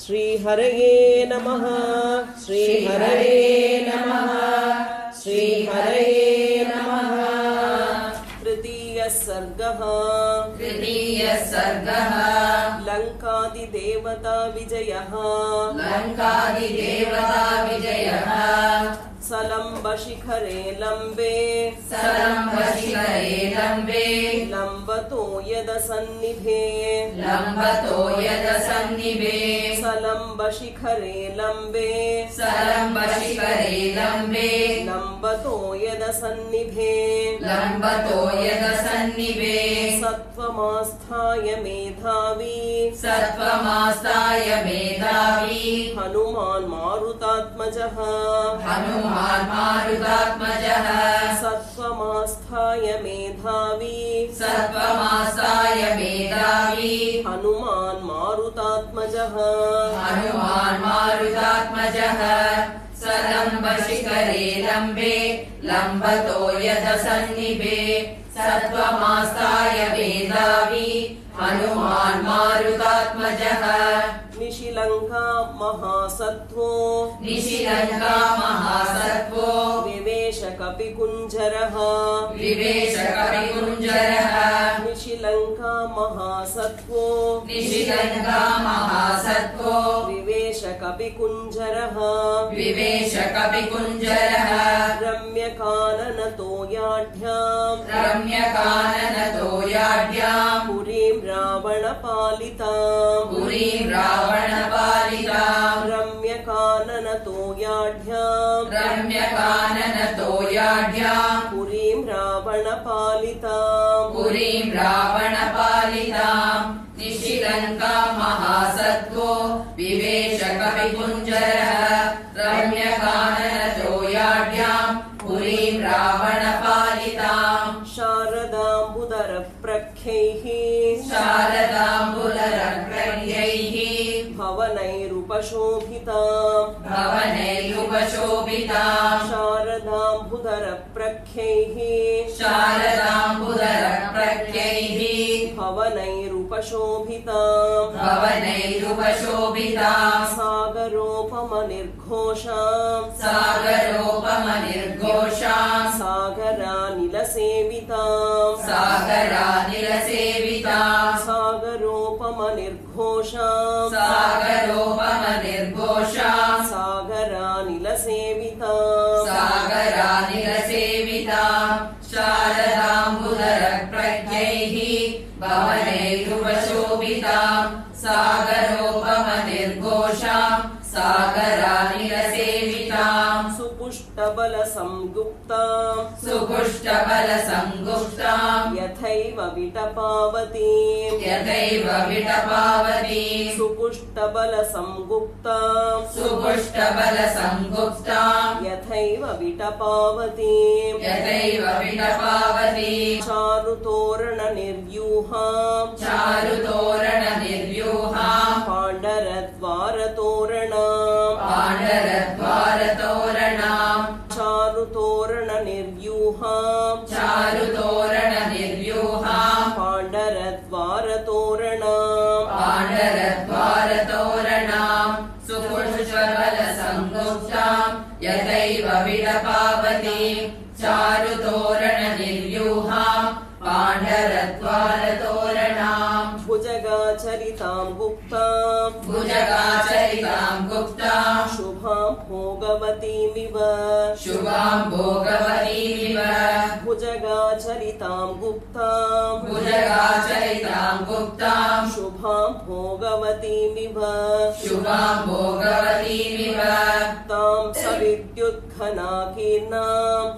श्रीहरये नमः श्रीहरये नमः श्रीहरये नमः। तृतीयः सर्गः लङ्कादिदेवता विजयः सलम्बशिखरे लम्बे लम्बतो यदसन्निभे सलम्बशिखरे लम्बे लम्बतो यदसन्निभे सत्त्वमास्थाय मेधावी हनुमान् मारुतात्मजः सत्त्वमास्थाय मेधावी हनुमान् मारुतात्मजः सलम्बशिखरे लम्बे लम्बतो यदसन्निभे सत्त्वमास्थाय मेधावी हनुमान् मारुतात्मजः। निशिलङ्का महासत्त्वो विवेश कपिकुञ्जरः निशिलङ्का महासत्त्वो विवेश कपिकुञ्जरः रम्यकाननतोयाढ्याम् पुरीं रावणपालिताम् रम्यकाननतोयाढ्याम् पुरीं रावणपालिताम् निशिलङ्का महासत्त्वो विवेश कपिकुञ्जरः रम्यकाननतोयाढ्याम् पुरीं रावणपालिताम्। शारदाम्बुदरप्रख्यैः भवनैरुपशोभिताम् शारदाम्बुदरप्रख्यैः भवनैरुपशोभिताम् सागरोपमनिर्घोषाम् सागरानिलसेविताम् सागरोपमनिर्घोषाम् सागरानिलसेविताम् शारदाम्बुदरप्रख्यैः भवनैरुपशोभिताम् सागरोपमनिर्घोषाम् सागरानिलसेविताम् सुपुष्टबलसंगुप्ताम् यथैव विटपावतीम् सुपुष्टबलसंगुप्ताम् यथैव विटपावतीम् चारुतोरणनिर्व्यूहाम् पाण्डरद्वारतोरणाम् चारुतोरणनिर्व्यूहाम् पाण्डरद्वारतोरणाम् सुपुष्टबलसंगुप्ताम् यथैव विटपावतीम् चारुतोरणनिर्व्यूहाम् पाण्डरद्वारतोरणाम् भुजगाचरिताम् गुप्ताम् शुभाम् भोगवतीमिव भुजगाचरिताम् गुप्ताम् शुभाम् भोगवतीमिव ताम् सविद्युद्घनाकीर्णाम्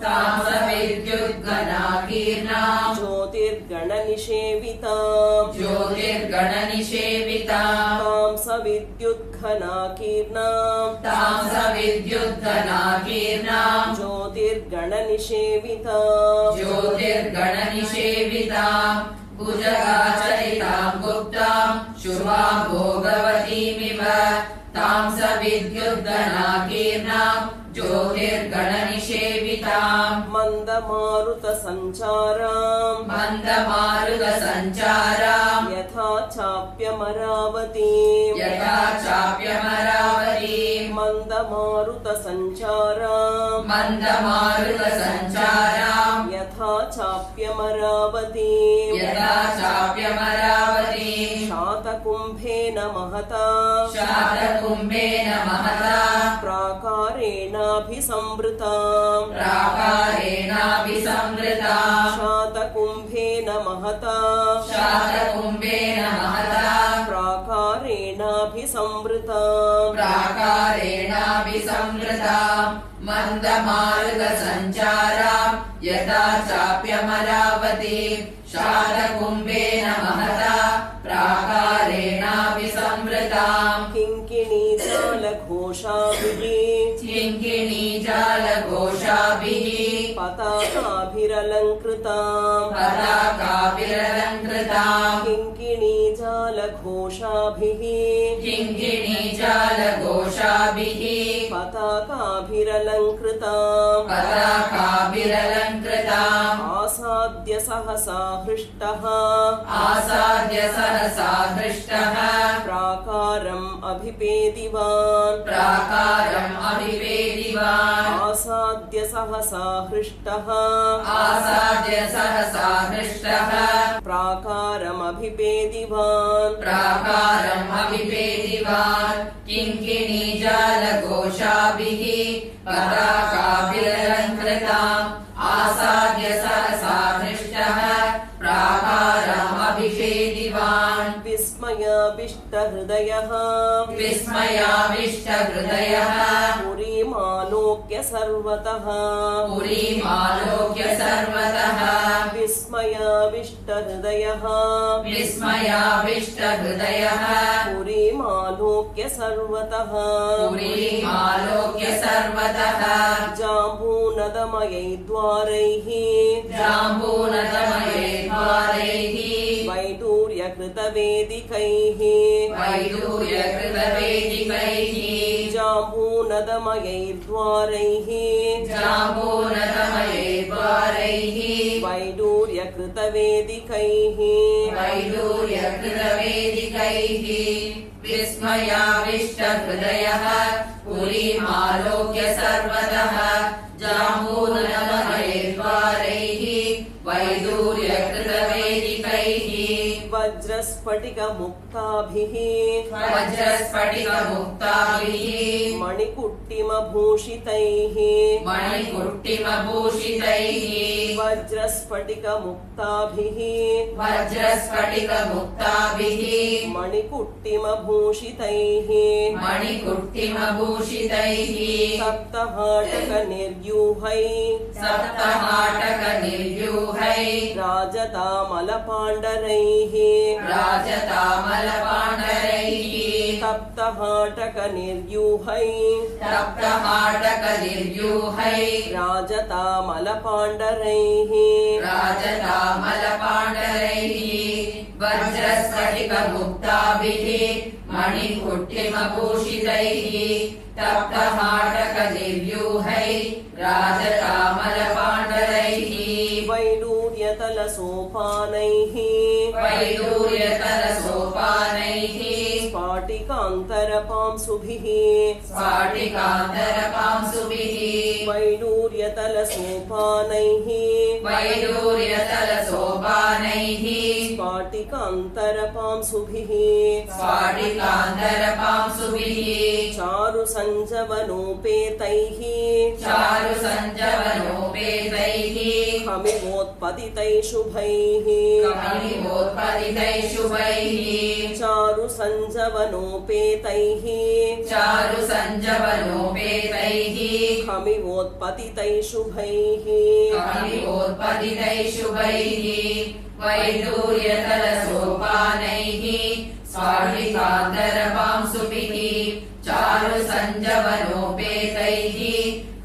ज्योतिर्गणनिषेविताम् ताम् सविद्युद्घनाकीर्णाम् ज्योतिर्गणनिषेविताम् भुजगाचरिताम् गुप्ताम् शुभाम् भोगवतीमिव ताम् सविद्युद्घनाकीर्णाम् ज्योतिर्गणनिषेविताम् मन्दमारुतसञ्चाराम् यथा चाप्यमरावतीम् मन्दमारुतसञ्चाराम् मन्दमारुतसञ्चाराम् यथा चाप्यमरावतीम् यथा चाप्यमरावतीम् शातकुम्भेन महता शातकुम्भेन महता प्राकारेणाभिसंवृताम् प्राकारेणाभिसंवृताम् शातकुम्भेन महता शातकुम्भेन महता प्राकारेणाभिसंवृताम् प्राकारेणाभिसंवृताम् मन्दमारुतसञ्चाराम् यथा चाप्यमरावतीम् शातकुम्भेन महता प्राकारेणाभिसंवृताम् किङ्किणीजालघोषाभिः किङ्किणीजालघोषाभिः पताकाभिरलङ्कृताम् पताकाभिरलङ्कृताम् किङ्किणीजालघोषाभिः किङ्किणीजालघोषाभिः पताकाभिरलङ्कृताम् पताकाभिरलङ्कृताम् आसाद्य सहसा हृष्टः आसाद्य सहसा हृष्टः प्राकारम् अभिपेदिवान् प्राकारम् अभिवेदिवान् आसाद्य सहसा हृष्टः आसाद्य सहसा हृष्टः प्राकारमभिपेदिवान् प्राकारम् अभिवेदिवान् किङ्किणीजालघोषाभिः पताकाभिरलङ्कृताम् आसाद्य सहसा हृष्टः प्राकारम् अभिषेदिवान् विस्मयाविष्टहृदयः विस्मयाविष्टहृदयः पुरीमालोक्य सर्वतः पुरीमालोक्य सर्वतः विस्मयाविष्टहृदयः विस्मयाविष्टहृदयः पुरीमालोक्य सर्वतः पुरीमालोक्य सर्वतः जाम्बूनदमयै द्वारैः जाम्बूनदमये द्वारैः वैडूर्यकृतवेदिकैः वैडूर्यकृतवेदिकैः जाम्बूनदमयै द्वारैः जाम्बूनदमये द्वारैः वैडूर्यकृतवेदिकैः वैडूर्यकृतवेदिकैः विस्मयाविष्टहृदयः पुरीमालोक्य सर्वतः जाम्बूनदमये द्वारैः वैडूर्यकृतवेदिकैः वज्रस्फटिकमुक्ताभिः वज्रस्फटिकमुक्ताभिः मणिकुट्टिमभूषितैः मणिकुट्टिमभूषितैः वज्रस्फटिकमुक्ताभिः वज्रस्फटिकमुक्ताभिः मणिकुट्टिमभूषितैः मणिकुट्टिमभूषितैः सप्तहाटकनिर्यूहैः सप्तहाटकनिर्यूहैः राजतामलपाण्डरैः राजतामलपाण्डरैः सप्तहाटकनिर्यूहैः सप्तहाटकनिर्यूहैः राजतामलपाण्डरैः राजतामलपाण्डरैः वज्रस्फटिकमुक्ताभिः मणिकुट्टिमभूषितैः सप्तहाटकनिर्यूहैः राजतामलपाण्डरैः वैडूर्यतलसोपानैः वैडूर्यतलसोपानैः स्फाटिकान्तरपांसुभिः स्फाटिकान्तरपांसुभिः वैडूर्यतलसोपानैः वैडूर्यतलसोपानैः स्फाटिकान्तरपांसुभिः स्फाटिकान्तरपांसुभिः चारुसञ्जवनोपेतैः चारुसञ्जवनोपेतैः खमिवोत्पतितैः शुभैः कमलिवोत्पतितैः शुभैः चारुसञ्जवनोपेतैः चारुसञ्जवनोपेतैः खमिवोत्पतितैः शुभैः कमलिवोत्पतितैः शुभैः वैडूर्यतलसोपानैः स्फाटिकान्तरपांसुभिः चारुसञ्जवनोपेतैः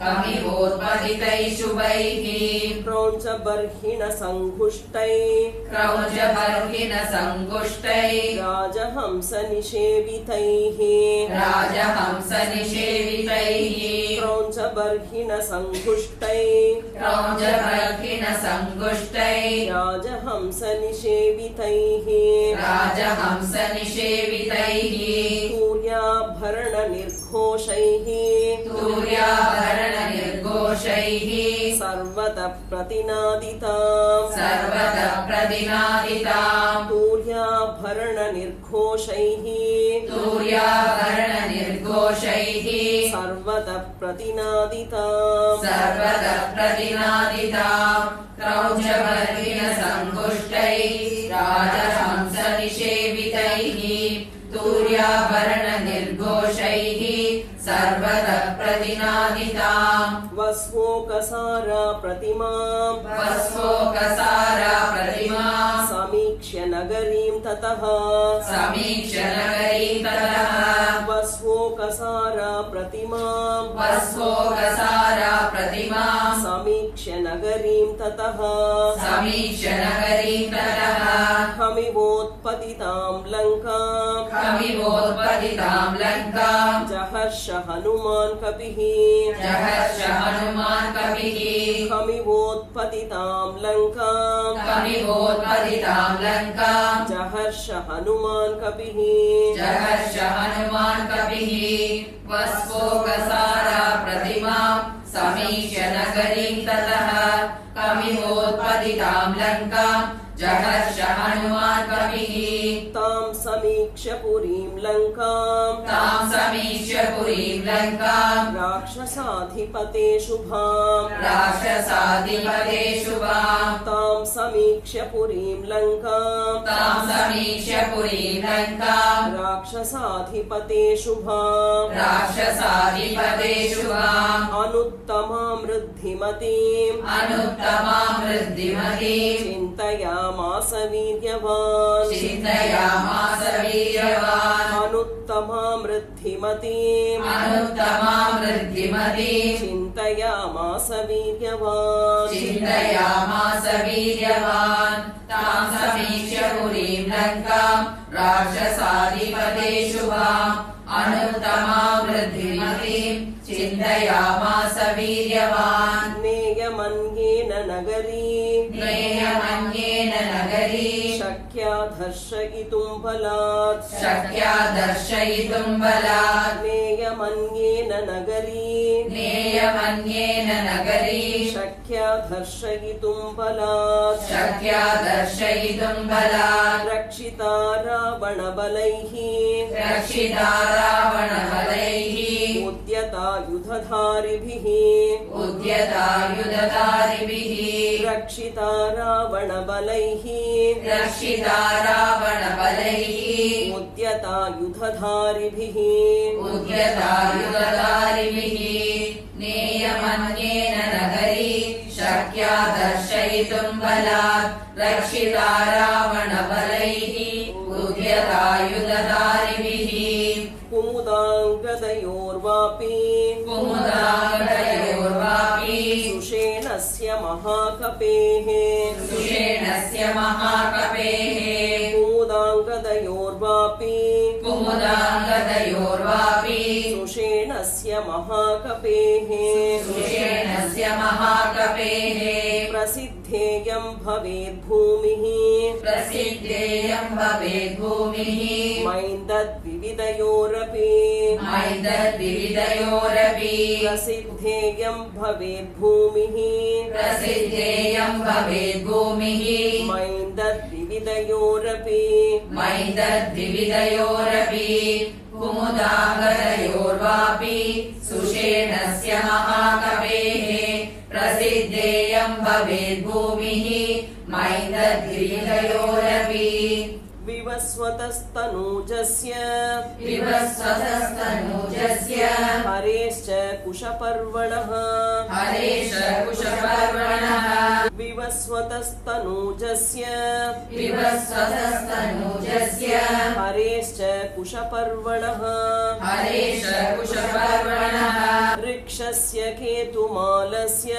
कमिवोत्पतितैः शुभैः क्रौञ्चबर्हिणसङ्घुष्टैः क्रौञ्चबर्हिणसङ्गुष्टैः राजहंसनिषेवितैः राजहंसनिषेवितैः क्रौञ्चबर्हिणसङ्घुष्टैः क्रौञ्जबर्हिणसङ्घुष्टै क्रौञ्जबर्हिणसङ्गुष्टैः राजहंसनिषेवितैः राजहंसनिषेवितैः तूर्याभरणनिर्घोषैः तूर्याभरणनिर्घोषैः सर्वतः प्रतिनादिताम् सर्वतः प्रतिनादिताम् तूर्याभरणनिर्घोषैः तूर्याभरणनिर्घोषैः सर्वतः प्रतिनादिताम् सर्वतः प्रतिनादिताम् क्रौञ्जबर्हिणसङ्गुष्टैः राजहंसनिषेवितैः तूर्याभरणनिर्घोषैः सर्वतः प्रतिनादिताम् वस्वोकसारा प्रतिमाम् वस्वोकसारा प्रतिमाम् समीक्ष्य नगरीं ततः समीक्ष्य नगरीं ततः वस्वोकसारा प्रतिमाम् वस्वोकसारा प्रतिमाम् समीक्ष्य नगरीं ततः समीक्ष्य नगरीं ततः हमिवोत्पतितां लङ्काम् कविवोत्पतिताम् लङ्काम् जहर्ष हनुमान् कपिः जहर्ष हनुमान् कपिः हमिवोत्पतितां लङ्काम् कविवोत्पतिताम् लङ्काम् जहर्ष हनुमान् कपिः जहर्ष हनुमान् कपिः वस्वोकसारा प्रतिमाम् समीक्ष्य नगरीं ततः कविवोत्पतिताम् लङ्काम् जहर्ष हनुमान् कपिः तां समीक्ष्य पुरीं लङ्काम् तां समीक्ष्य पुरीं लङ्काम् राक्षसाधिपते शुभाम् राक्षसाधिपते शुभाम् तां समीक्ष्य पुरीं लङ्काम् तां समीक्ष्य पुरीं लङ्काम् राक्षसाधिपते शुभाम् राक्षसाधिपते शुभाम् अनुत्तमां वृद्धिमतीम् अनुत्तमां वृद्धिमतीम् चिन्तयामास वीर्यवान् चिन्तयामास वीर्यवान् अनुत्तमां वृद्धिमतीम् अनुत्तमां वृद्धिमतीम् चिन्तयामास वीर्यवान् चिन्तयामास वीर्यवान् तां समीक्ष्य पुरीं लङ्काम् राक्षसाधिपते शुभाम् अनुत्तमां वृद्धिमतीम् चिन्तयामास वीर्यवान् नेयमन्येन नगरी नेयमन्येन नगरी शक्या दर्शयितुं बलात् शक्या दर्शयितुं बलात् नेयमन्येन नगरी नेयमन्येन नगरी शक्या दर्शयितुं बलात् शक्या दर्शयितुं बलात् रक्षिता रावणबलैः रक्षिता रावणबलैः उद्यतायुधधारिभिः उद्यतायुधधारिभिः रक्षिता रावणबलैः रक्षिता रावणबलैः उद्यतायुधधारिभिः उद्यतायुधधारिभिः नेयमन्येन नगरी शक्या दर्शयितुं बलात् रक्षिता रावणबलैः उद्यतायुधधारिभिः कुमुदाङ्गदयोर्वापि कुमुदाङ्गदयोर्वापि सुषेणस्य महाकपेः सुषेणस्य महाकपेः कुमुदाङ्गदयोर्वापि कुमुदाङ्गदयोर्वापि सुषेणस्य महाकपेः सुषेणस्य महाकपेः प्रसिद्धेयं भवेद्भूमिः प्रसिद्धेयं भवेद्भूमिः मैन्दद्विविधयोरपि मैन्दद्विविधयोरपि प्रसिद्धेयं भवेद्भूमिः प्रसिद्धेयं भवेद्भूमिः मैन्दद्विविधयोरपि मैन्दद्विविधयोरपि कुमुदाङ्गदयोर्वापि सुषेणस्य महाकपेः प्रसिद्धेयं भवेद्भूमिः मैन्दद्विविधयोरपि विवस्वतस्तनूजस्य विवस्वतस्तनूजस्य हरेश्च कुशपर्वणः हरेश कुशपर्वणः विवस्वतस्तनूजस्य विवस्वतस्तनूजस्य हरेश्च कुशपर्वणः हरेश कुशपर्वणः ऋक्षस्य केतुमालस्य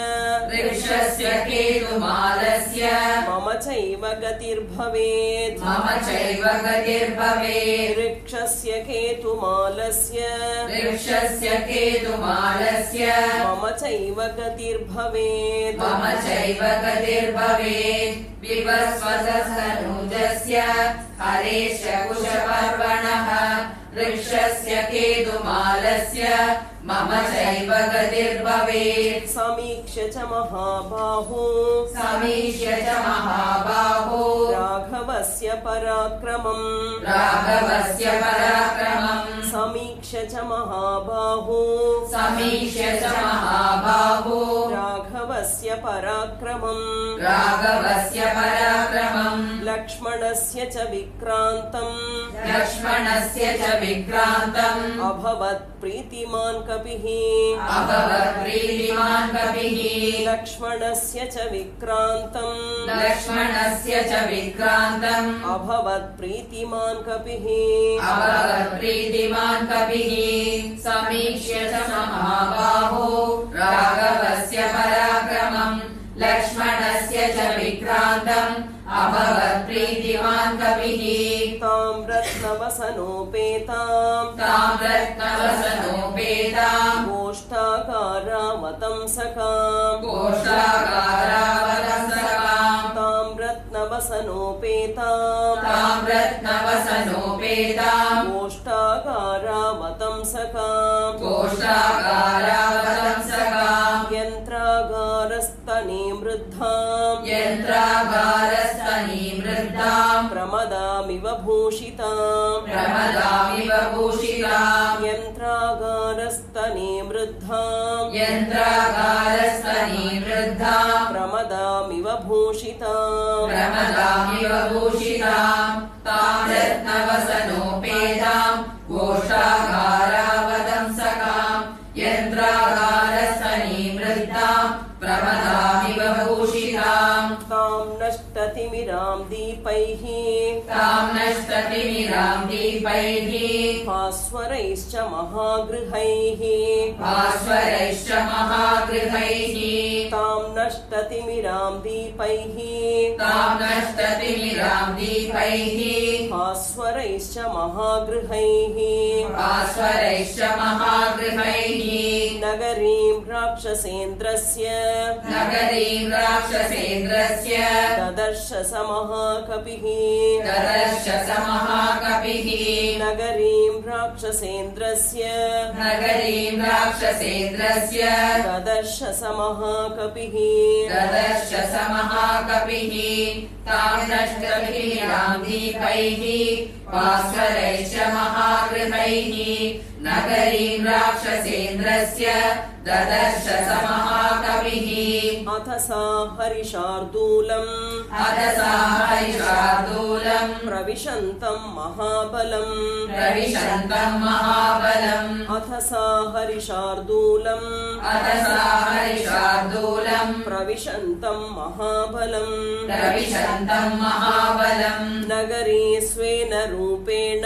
ऋक्षस्य केतुमालस्य मम चैव गतिर्भवेत् मम चैव गतिर्भवेत् ऋक्षस्य केतुमालस्य ऋक्षस्य केतुमालस्य मम चैव गतिर्भवेत् मम चैव गतिर्भवेत् विवस्वतस्तनूजस्य हरेश कुशपर्वणः ऋक्षस्य केतुमालस्य मम चैव गतिर्भवेत् समीक्ष्य च महाबाहो समीक्ष्य च महाबाहो राघवस्य पराक्रमम् राघवस्य पराक्रमम् समीक्ष्य च महाबाहो समीक्ष्य च महाबाहो राघवस्य पराक्रमम् राघवस्य पराक्रमम् लक्ष्मणस्य च विक्रान्तम् लक्ष्मणस्य च विक्रान्तम् अभवत् प्रीतिमान् कपिः अभवत् प्रीतिमान् कपिः लक्ष्मणस्य च विक्रान्तम् लक्ष्मणस्य च विक्रान्तम् अभवत् प्रीतिमान् कपिः अभवत् प्रीतिमान् कपिः समीक्ष्य च महाबाहो राघवस्य पराक्रमम् लक्ष्मणस्य च विक्रान्तम् अभवत् प्रीतिमान् कपिः तां रत्नवसनोपेताम् तां रत्नवसनोपेताम् गोष्ठाकारामतंसकाम् गोष्ठाकारावतंसकाम् तां रत्नवसनोपेताम् तां रत्नवसनोपेताम् गोष्ठाकारामतंसकाम् गोष्ठाकारावतंसकाम् यन्त्रागारस्तने वृद्धाम् यन्त्रागारस्तनी वृद्धाम् प्रमदामिव भूषिताम् प्रमदामिव भूषिताम् यन्त्रागारस्तने वृद्धाम् यन्त्रागारस्तनी वृद्धाम् प्रमदामिव भूषिताम् प्रमदामिव भूषिताम् ताम् रत्नवसनोपेताम् गोष्ठागारावतंसकाम् यन्त्रागारस्तनी वृद्धाम् प्रमदामिव भूषिताम् तां नष्टतिमिराम् दीपैः ताम् नष्टतिमिराम् दीपैः भास्वरैश्च महागृहैः भास्वरैश्च महागृहैः तां नष्टतिमिराम् दीपैः ताम् नष्टतिमिराम् दीपैः भास्वरैश्च महागृहैः भास्वरैश्च महागृहैः नगरीं राक्षसेन्द्रस्य नगरीं राक्षसेन्द्रस्य ददर्श स महाकपिः ददर्श स महाकपिः नगरीं राक्षसेन्द्रस्य नगरीं राक्षसेन्द्रस्य ददर्श स महाकपिः ददर्श स महाकपिः ताम् नष्टतिमिराम् दीपैः भास्वरैश्च महागृहैः नगरीं राक्षसेन्द्रस्य ददर्श स महाकपिः अथ सा हरिशार्दूलम् अथ सा हरिशार्दूलम् प्रविशन्तम् महाबलम् प्रविशन्तम् महाबलम् अथ सा हरिशार्दूलम् अथ सा हरिशार्दूलम् प्रविशन्तम् महाबलम् प्रविशन्तम् महाबलम् नगरी स्वेन रूपेण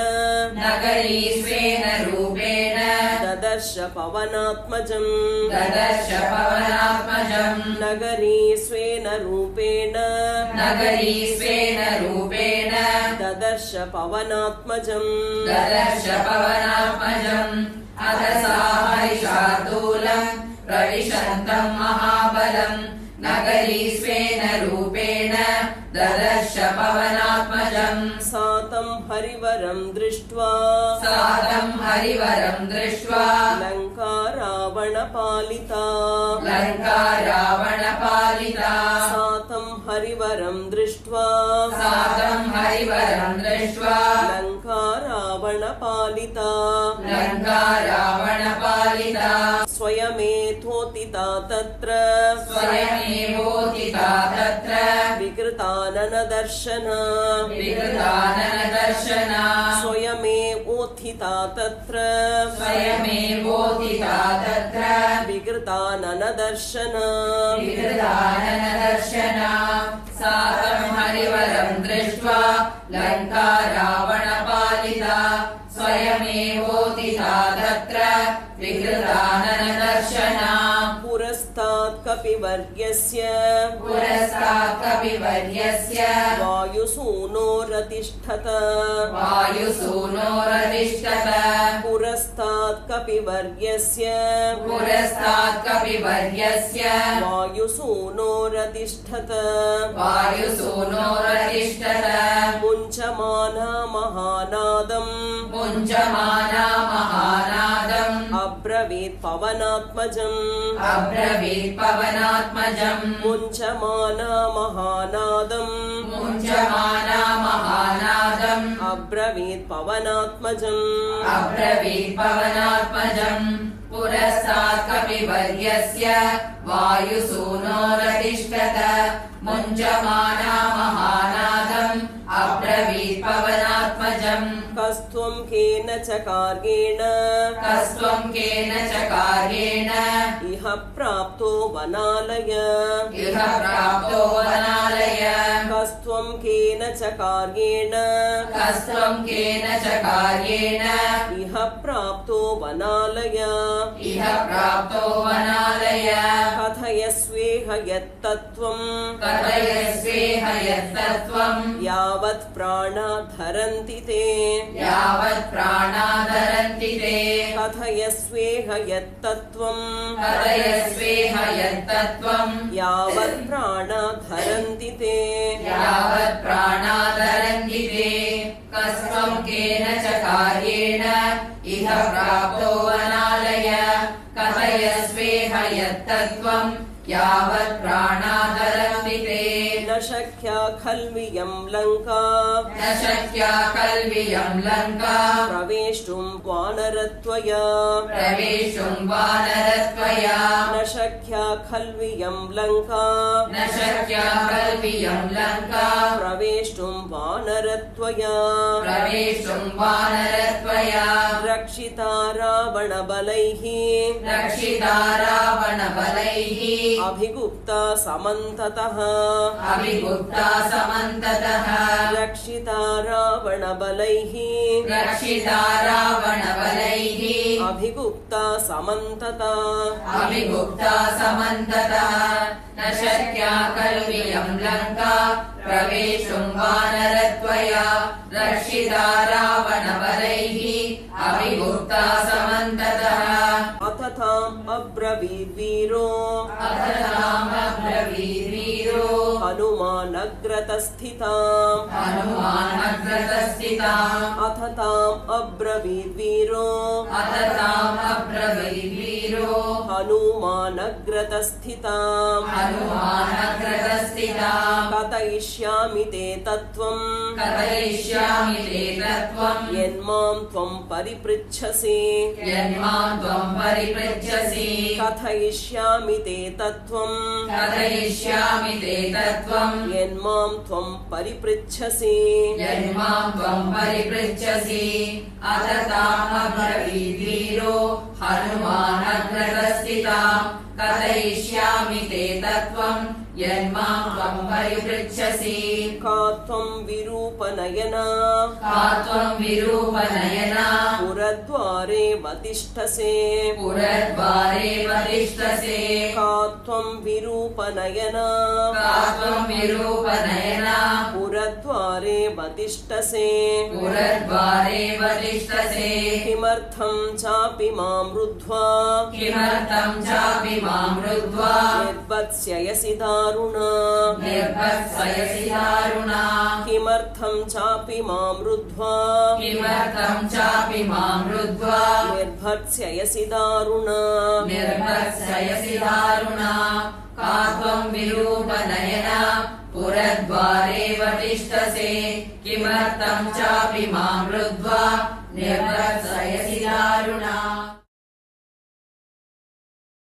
नगरी स्वेन रूपेण ददर्श पवनात्मजम् ददर्श पवनात्मजम् नगरी स्वेन रूपेण नगरी स्वेन रूपेण ददर्श पवनात्मजम् ददर्श पवनात्मजम् अथ सा हरिशार्दूलम् प्रविशन्तम् महाबलम् नगरी स्वेन रूपेण ददर्श पवनात्मजम् सातं हरिवरं दृष्ट्वा सातं हरिवरं दृष्ट्वा लङ्का रावणपालिता लङ्का रावणपालिता सातं हरिवरं दृष्ट्वा सातं हरिवरं दृष्ट्वा लङ्का रावणपालिता लङ्का रावणपालिता स्वयमेथोतिता तत्र स्वयमेवोदिता तत्र विकृताननदर्शन विकृताननदर्शना स्वयमेवोत्थिता तत्र स्वयमेवोदिता तत्र विकृताननदर्शन विकृताननदर्शना सातं हरिवरं दृष्ट्वा लङ्का रावणपालिता स्वयमेवोदिता तत्र विकृताननदर्शना कपिवर्यस्य पुरस्तात् कपिवर्यस्य वायुसूनोरतिष्ठत वायुसूनोरतिष्ठत पुरस्तात् कपिवर्यस्य पुरस्तात् कपिवर्यस्य वायुसूनोरतिष्ठत वायुसूनोरतिष्ठत मुञ्चमाना महानादम् मुञ्चमाना महानादम् अब्रवीत् पवनात्मजम् अब्रवीत् पवनात्मजम् मुञ्चमाना महानादम् मुञ्चमाना महानादम् अब्रवीत् पवनात्मजम् अब्रवीत् पवनात्मजम् पुरस्तात् कपिवर्यस्य वायुसूनोरतिष्ठत मुञ्चमाना महानादम् अब्रवीत् पवनात्मजम् कस्त्वं केन च कार्येण कस्त्वं केन च कार्येण इह प्राप्तो वनालय इह प्राप्तो वनालय कस्त्वं केन च कार्येण कस्त्वं केन च कार्येण इह प्राप्तो वनालय इह प्राप्तो वनालय कथयस्वेह यत्तत्त्वं कथयस्वेह यत्तत्त्वं यावत् प्राणा धरन्ति ते यावत् प्राणा धरन्ति ते कथयस्वेह यत्तत्त्वं कथयस्वेह यत्तत्त्वं यावत् प्राणा धरन्ति ते यावत् प्राणा धरन्ति ते कस्त्वं केन च कार्येण इह प्राप्तो वनालय कथयस्वेह यत्तत्त्वं यावत् प्राणा धरन्ति ते न शक्या खल्वियं लङ्का न शक्या खल्वियं लङ्का प्रवेष्टुं वानरत्वया प्रवेशुं वानरत्वया न शक्या खल्वियं लङ्का न शक्या खल्वियं लङ्का प्रवेष्टुं वानरत्वया प्रवेशुं वानरत्वया रक्षिता रावणबलैः रक्षिता रावणबलैः अभिगुप्ता समन्ततः अभिगुप्ता समन्ततः रक्षिता रावणबलैः रक्षिता रावणबलैः अभिगुप्ता समन्तता अभिगुप्ता समन्ततः न शक्या खल्वियं लङ्का प्रवेशुं वानरत्वया रक्षिता रावणबलैः अभिगुप्ता समन्ततः अतताम् अब्रवीद्वीरो अब्रवीद्वीरो हनुमानग्रतस्थिताम् हनुमानग्रतस्थिताम् अथताम् अब्रवीद्वीरो अब्रवीद्वीरो हनुमानग्रतस्थिताम् हनुमानग्रतस्थिताम् कथयिष्यामि ते तत्त्वम् कथयिष्यामि ते तत्त्वम् यन्मां त्वं परिपृच्छसि यन्मां त्वं परिपृच्छसि कथयिष्यामि ते तत्त्वम् कथयिष्यामि ते तत्त्वम् यन्मां त्वं परिपृच्छसि यन्मां त्वं परिपृच्छसि अततामब्रवीद्वीरो हनुमानग्रतस्थिताम् कथयिष्यामि ते तत्त्वम् यन्मां त्वं परिपृच्छसि का त्वं विरूपनयना का त्वं विरूपनयना पुरद्वारे वतिष्ठसे पुरद्वारे वतिष्ठसे का त्वं विरूपनयना का त्वं विरूपनयना पुरद्वारे वतिष्ठसे पुरद्वारे वतिष्ठसे किमर्थं चापि मां रुद्ध्वा किमर्थं चापि मां रुद्ध्वा निर्वत्स्यसि दारुणा निर्भत्सयसि दारुणा किमर्थं चापि मां रुद्ध्वा किमर्थं चापि मां रुद्ध्वा निर्भत्स्यसि दारुणा निर्भत्सयसि दारुणा का त्वं विरूपनयना पुरद्वारे वतिष्ठसे किमर्थं चापि मां रुद्ध्वा निर्भत्सयसि दारुणा।